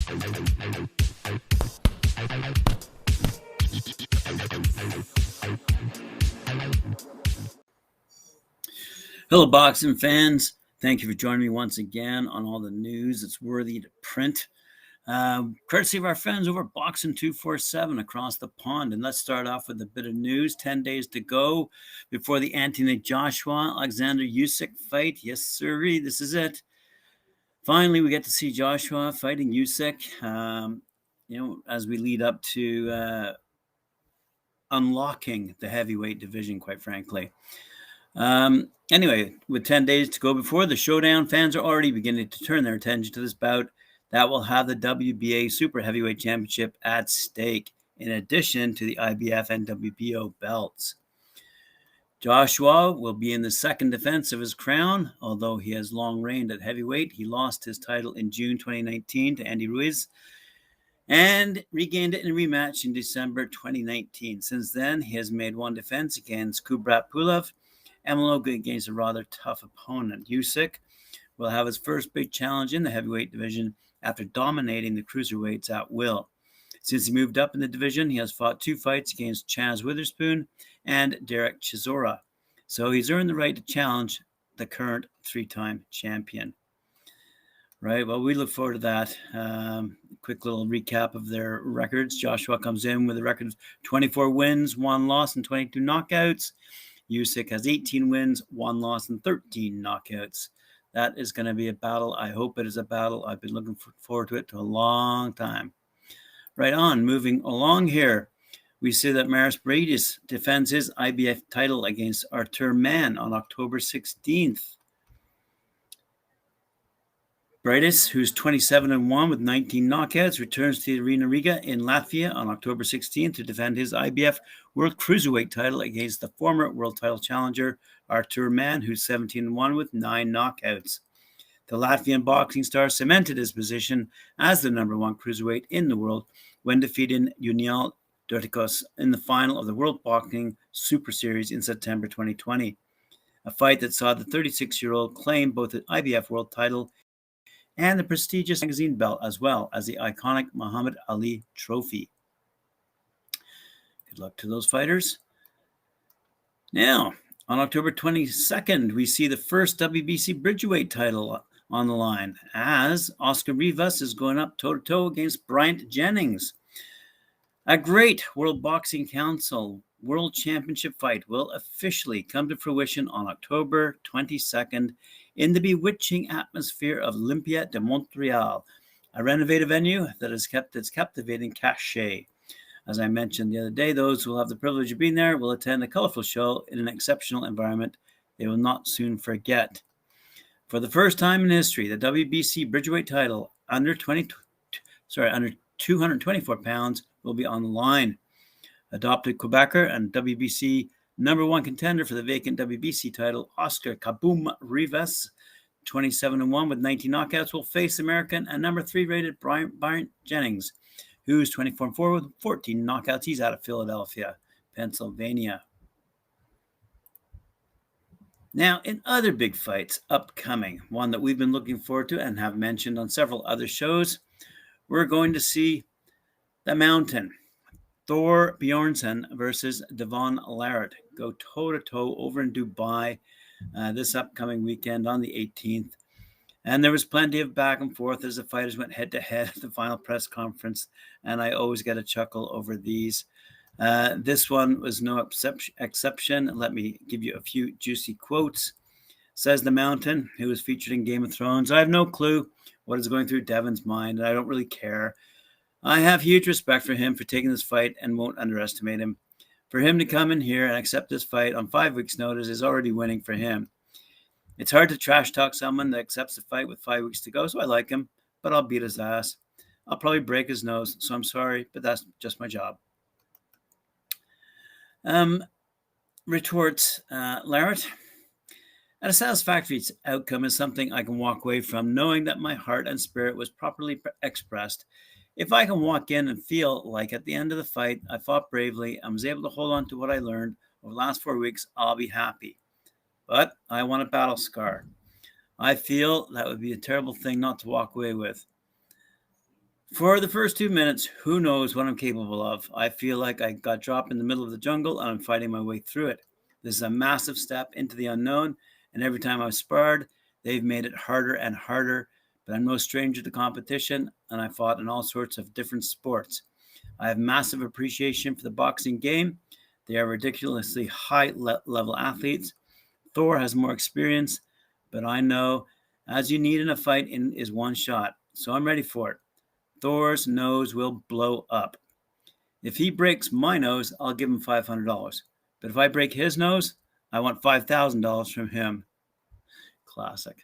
Hello, boxing fans. Thank you for joining me once again on all the news that's worthy to print. Courtesy of our friends over at Boxing 247 across the pond. And let's start off with a bit of news. 10 days to go before the Anthony Joshua Alexander Usyk fight. Yes, sirree, this is it. Finally, we get to see Joshua fighting Usyk, as we lead up to unlocking the heavyweight division, quite frankly. Anyway, with 10 days to go before the showdown, fans are already beginning to turn their attention to this bout that will have the WBA Super Heavyweight Championship at stake, in addition to the IBF and WBO belts. Joshua will be in the second defense of his crown. Although he has long reigned at heavyweight, he lost his title in June 2019 to Andy Ruiz and regained it in a rematch in December 2019. Since then, he has made one defense against Kubrat Pulev and will go against a rather tough opponent. Usyk will have his first big challenge in the heavyweight division after dominating the cruiserweights at will. Since he moved up in the division, he has fought 2 fights against Chaz Witherspoon and Derek Chisora. So he's earned the right to challenge the current 3-time champion. Right, well, we look forward to that. Quick little recap of their records. Joshua comes in with a record of 24 wins, 1 loss, and 22 knockouts. Usyk has 18 wins, 1 loss, and 13 knockouts. That is going to be a battle. I hope it is a battle. I've been looking forward to it for a long time. Right on, moving along here. We see that Maris Briedis defends his IBF title against Artur Mann on October 16th. Briedis, who's 27-1 with 19 knockouts, returns to the Arena Riga in Latvia on October 16th to defend his IBF World Cruiserweight title against the former world title challenger Artur Mann, who's 17-1 with 9 knockouts. The Latvian boxing star cemented his position as the number 1 cruiserweight in the world when defeating Unial Dotikos in the final of the World Boxing Super Series in September 2020. A fight that saw the 36-year-old claim both the IBF world title and the prestigious magazine belt, as well as the iconic Muhammad Ali trophy. Good luck to those fighters. Now, on October 22nd, we see the first WBC Bridgerweight title on the line, as Oscar Rivas is going up toe-to-toe against Bryant Jennings. A great World Boxing Council World Championship fight will officially come to fruition on October 22nd in the bewitching atmosphere of Olympia de Montreal, a renovated venue that has kept its captivating cachet. As I mentioned the other day, those who will have the privilege of being there will attend a colorful show in an exceptional environment they will not soon forget. For the first time in history, the WBC Bridgerweight title under 224 pounds will be on the line. Adopted Quebecer and WBC number 1 contender for the vacant WBC title, Oscar Kaboom Rivas, 27-1 with 19 knockouts, will face American and number 3 rated Bryant Jennings, who's 24-4 with 14 knockouts. He's out of Philadelphia, Pennsylvania. Now, in other big fights upcoming, one that we've been looking forward to and have mentioned on several other shows, we're going to see the Mountain, Thor Bjornsson versus Devon Larratt, go toe-to-toe over in Dubai this upcoming weekend on the 18th. And there was plenty of back and forth as the fighters went head-to-head at the final press conference, and I always get a chuckle over these. This one was no exception. Let me give you a few juicy quotes. Says the Mountain, who was featured in Game of Thrones, "I have no clue what is going through Devon's mind, and I don't really care. I have huge respect for him for taking this fight and won't underestimate him. For him to come in here and accept this fight on 5 weeks' notice is already winning for him. It's hard to trash talk someone that accepts the fight with 5 weeks to go, so I like him, but I'll beat his ass. I'll probably break his nose, so I'm sorry, but that's just my job." Retorts Larratt, "And a satisfactory outcome is something I can walk away from knowing that my heart and spirit was properly expressed. If I can walk in and feel like at the end of the fight, I fought bravely and was able to hold on to what I learned over the last 4 weeks, I'll be happy. But I want a battle scar. I feel that would be a terrible thing not to walk away with. For the first 2 minutes, who knows what I'm capable of? I feel like I got dropped in the middle of the jungle and I'm fighting my way through it. This is a massive step into the unknown, and every time I've sparred, they've made it harder and harder. But I'm no stranger to competition, and I fought in all sorts of different sports. I have massive appreciation for the boxing game. They are ridiculously high level athletes. Thor has more experience, but I know as you need in a fight is one shot. So I'm ready for it. Thor's nose will blow up. If he breaks my nose, I'll give him $500. But if I break his nose, I want $5,000 from him. Classic.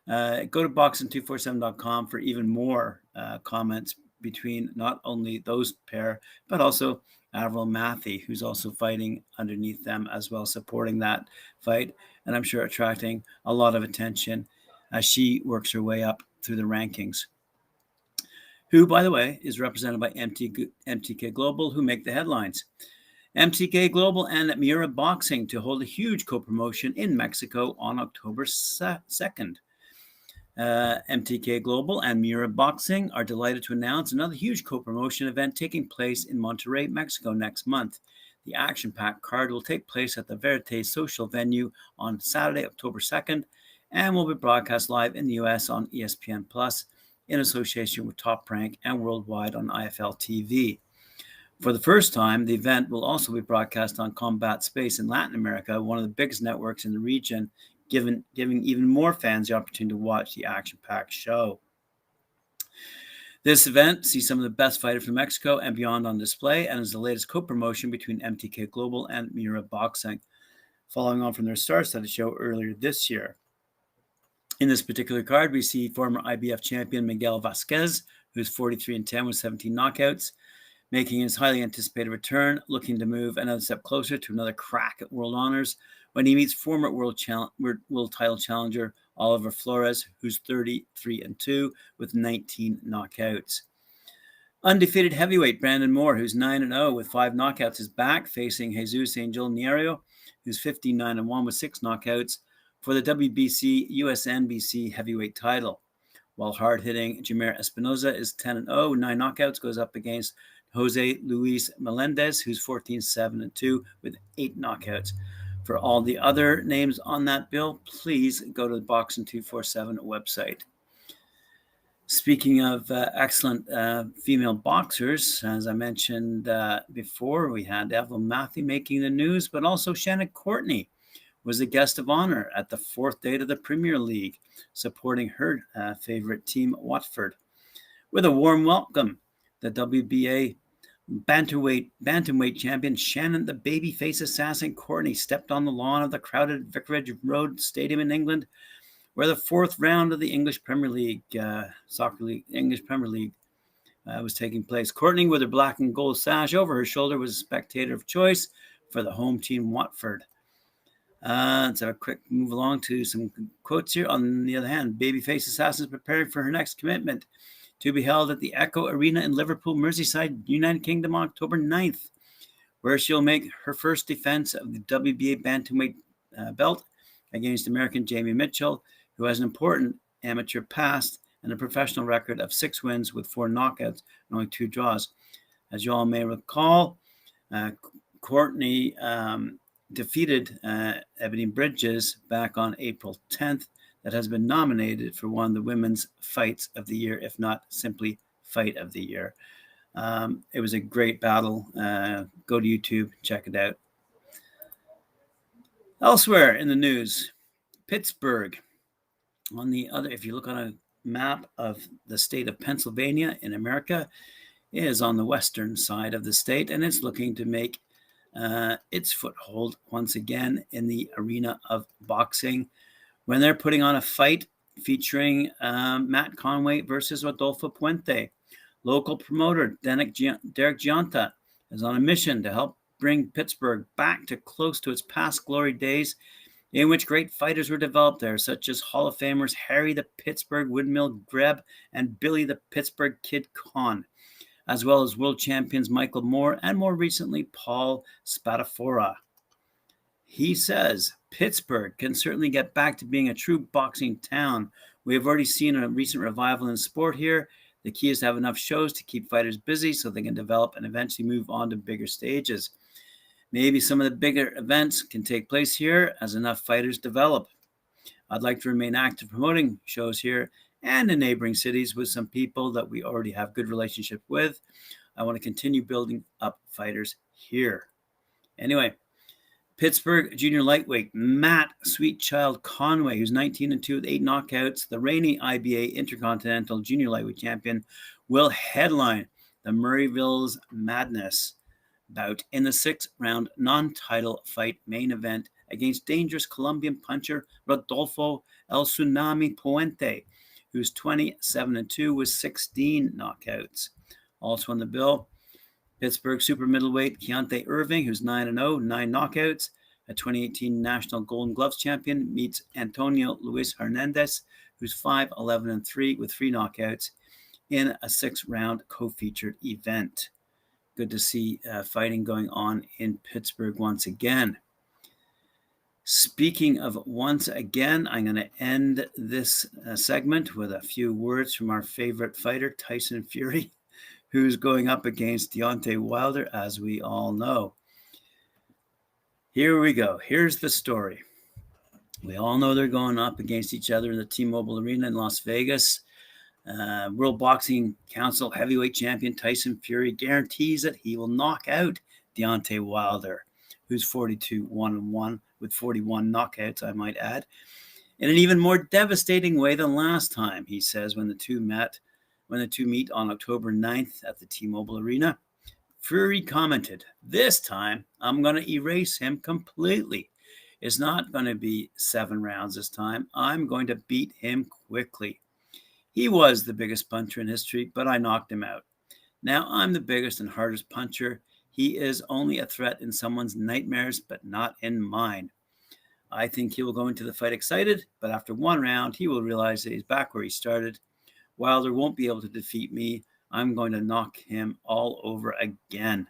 Go to boxing247.com for even more comments between not only those pair, but also Avril Matthew, who's also fighting underneath them as well, supporting that fight. And I'm sure attracting a lot of attention as she works her way up through the rankings. Who, by the way, is represented by MTK Global, who make the headlines. MTK Global and Miura Boxing to hold a huge co-promotion in Mexico on October 2nd. MTK Global and Miura Boxing are delighted to announce another huge co-promotion event taking place in Monterrey, Mexico next month. The action-packed card will take place at the Verite social venue on Saturday, October 2nd, and will be broadcast live in the U.S. on ESPN Plus in association with Top Rank and worldwide on IFL TV. For the first time, the event will also be broadcast on Combat Space in Latin America, one of the biggest networks in the region, giving even more fans the opportunity to watch the action-packed show. This event sees some of the best fighters from Mexico and beyond on display and is the latest co-promotion between MTK Global and Miura Boxing, following on from their star-studded show earlier this year. In this particular card, we see former IBF champion Miguel Vasquez, who's 43-10 with 17 knockouts, making his highly anticipated return, looking to move another step closer to another crack at World Honors when he meets former world title challenger Oliver Flores, who's 33-2 with 19 knockouts. Undefeated heavyweight Brandon Moore, who's 9-0 with 5 knockouts, is back, facing Jesus Angel Niero, who's 59-1 with 6 knockouts, for the WBC USNBC heavyweight title. While hard-hitting Jameer Espinoza is 10-0 with 9 knockouts, goes up against Jose Luis Melendez, who's 14-7-2 with 8 knockouts. For all the other names on that bill, please go to the Boxing 247 website. Speaking of excellent female boxers, as I mentioned before, we had Devon Larratt making the news, but also Shannon Courtney was a guest of honor at the 4th date of the Premier League, supporting her favorite team, Watford. With a warm welcome, the WBA bantamweight champion Shannon the Babyface Assassin Courtney stepped on the lawn of the crowded Vicarage Road Stadium in England, where the 4th round of the English Premier League was taking place. Courtney, with her black and gold sash over her shoulder, was a spectator of choice for the home team Watford. Let's have a quick move along to some quotes here. On the other hand, Babyface Assassin is preparing for her next commitment, to be held at the Echo Arena in Liverpool, Merseyside, United Kingdom on October 9th, where she'll make her first defense of the WBA bantamweight belt against American Jamie Mitchell, who has an important amateur past and a professional record of 6 wins with 4 knockouts and only 2 draws. As you all may recall, Courtney defeated Ebony Bridges back on April 10th. That has been nominated for one of the women's fights of the year, if not simply fight of the year. It was a great battle. Go to YouTube, check it out. Elsewhere in the news, Pittsburgh. On the other, if you look on a map of the state of Pennsylvania in America, it is on the western side of the state, and it's looking to make its foothold once again in the arena of boxing, when they're putting on a fight featuring Matt Conway versus Rodolfo Puente. Local promoter Derek Giunta is on a mission to help bring Pittsburgh back to close to its past glory days, in which great fighters were developed there, such as Hall of Famers Harry the Pittsburgh Windmill Greb and Billy the Pittsburgh Kid Khan, as well as world champions Michael Moore and more recently Paul Spadafora. He says Pittsburgh can certainly get back to being a true boxing town. We have already seen a recent revival in sport here. The key is to have enough shows to keep fighters busy so they can develop and eventually move on to bigger stages. Maybe some of the bigger events can take place here as enough fighters develop. I'd like to remain active promoting shows here and in neighboring cities with some people that we already have good relationship with. I want to continue building up fighters here. Anyway, Pittsburgh junior lightweight Matt Sweetchild Conway, who's 19-2 with 8 knockouts, the reigning IBA Intercontinental Junior Lightweight Champion, will headline the Murrayville's Madness bout in the 6th-round non-title fight main event against dangerous Colombian puncher Rodolfo El Tsunami Puente, who's 27-2 with 16 knockouts. Also on the bill, Pittsburgh super middleweight Keontae Irving, who's 9-0, 9 knockouts. A 2018 National Golden Gloves champion meets Antonio Luis Hernandez, who's 5-11-3 with 3 knockouts in a 6-round co-featured event. Good to see fighting going on in Pittsburgh once again. Speaking of once again, I'm going to end this segment with a few words from our favorite fighter, Tyson Fury, who's going up against Deontay Wilder, as we all know. Here we go. Here's the story. We all know they're going up against each other in the T-Mobile Arena in Las Vegas. World Boxing Council heavyweight champion Tyson Fury guarantees that he will knock out Deontay Wilder, who's 42-1-1 with 41 knockouts, I might add, in an even more devastating way than last time, he says, when the two meet on October 9th at the T-Mobile Arena. Fury commented, "This time, I'm going to erase him completely. It's not going to be 7 rounds this time. I'm going to beat him quickly. He was the biggest puncher in history, but I knocked him out. Now I'm the biggest and hardest puncher. He is only a threat in someone's nightmares, but not in mine. I think he will go into the fight excited, but after 1 round, he will realize that he's back where he started. Wilder won't be able to defeat me. I'm going to knock him all over again."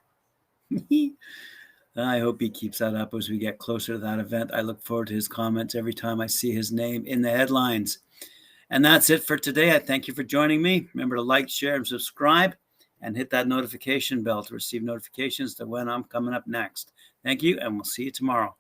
I hope he keeps that up as we get closer to that event. I look forward to his comments every time I see his name in the headlines. And that's it for today. I thank you for joining me. Remember to like, share, and subscribe, and hit that notification bell to receive notifications to when I'm coming up next. Thank you, and we'll see you tomorrow.